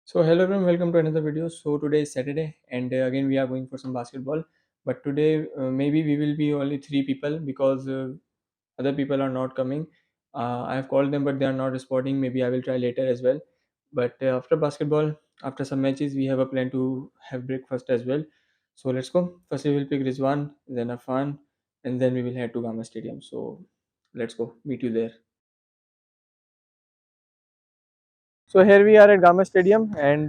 So hello everyone, welcome to another video. So today is Saturday and again we are going for some basketball. But today maybe we will be only three people because other people are not coming. I have called them but they are not responding. Maybe I will try later as well. But after basketball, after some matches, we have a plan to have breakfast as well. So let's go. First we will pick Rizwan, then Afan, and then we will head to Gama Stadium. So let's go. Meet you there. So here we are at Gama Stadium and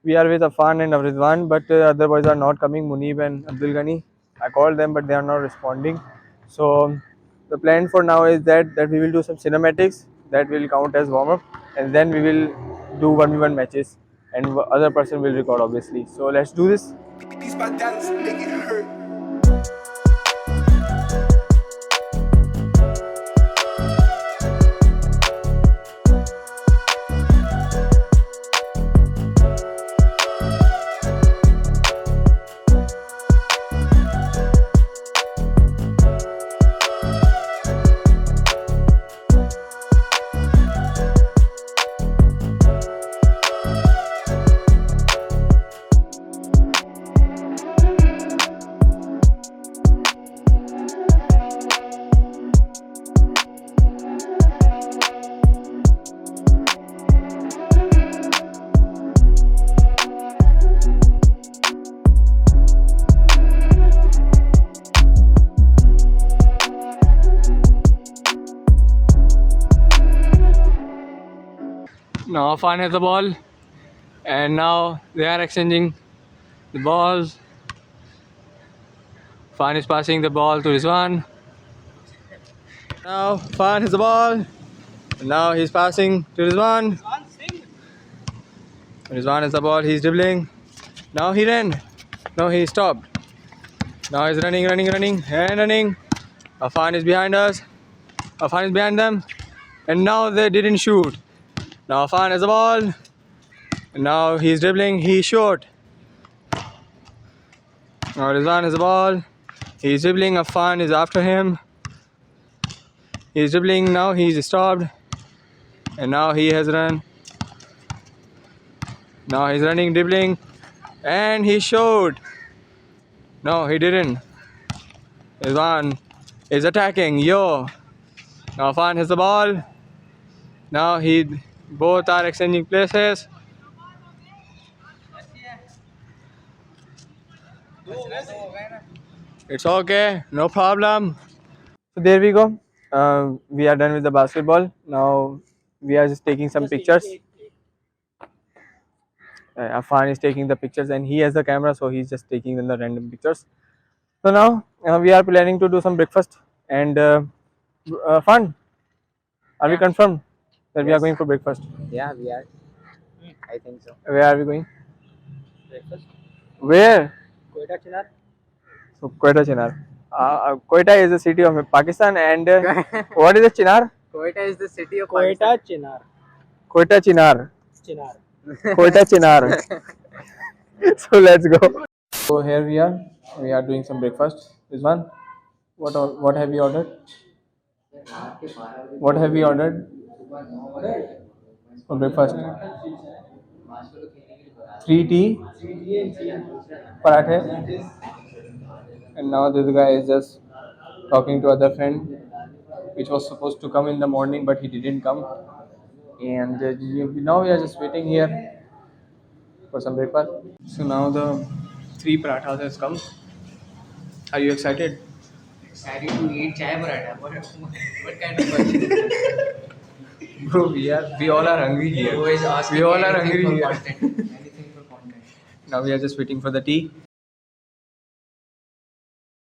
we are with Afan and Rizwan, but other boys are not coming. Munib and Abdul Ghani. I called them, but they are not responding. So the plan for now is that we will do some cinematics that will count as warm up, and then we will do 1v1 matches, and other person will record obviously. So let's do this. These bad dance make it hurt. Now Afan has the ball, and now they are exchanging the balls. Afan is passing the ball to Rizwan. Now Afan has the ball, and now he's passing to Rizwan. Rizwan has the ball, he's dribbling. Now he ran. No, he stopped. Now he's running, and running. Afan is behind us. Afan is behind them. And now they didn't shoot. Now Afan has the ball. And now he's dribbling, he shot. Now Rizwan has the ball. He's dribbling, Afan is after him. He's dribbling, now he's stopped. And now he has run. Now he's running, dribbling. And he shot. No, he didn't. Rizwan is attacking. Yo. Now Afan has the ball. Now both are exchanging places. It's okay, no problem. So there we go. We are done with the basketball. Now we are just taking some pictures. Afan is taking the pictures and he has the camera, so he's just taking the random pictures. So now we are planning to do some breakfast and fun. Are we confirmed that we are going for breakfast? Yeah, we are. I think so. Where are we going? Breakfast. Where? Koita Chinar. So Quetta Chinar. Quetta is the city of Pakistan, and what is the Chinar? Koita is the city of Koita Chinar. Quetta Chinar. Chinar. Quetta Chinar. So let's go. So here we are. We are doing some breakfast. This one. What have you ordered? What have you ordered for breakfast? Three tea, parathe, and now this guy is just talking to other friend, which was supposed to come in the morning, but he didn't come. And now we are just waiting here for some breakfast. So now the three parathas has come. Are you excited? Excited to eat chai paratha. What kind of question? Bro, we all are hungry here. Who is asking We all are anything hungry for here. content? Anything for content. Now we are just waiting for the tea.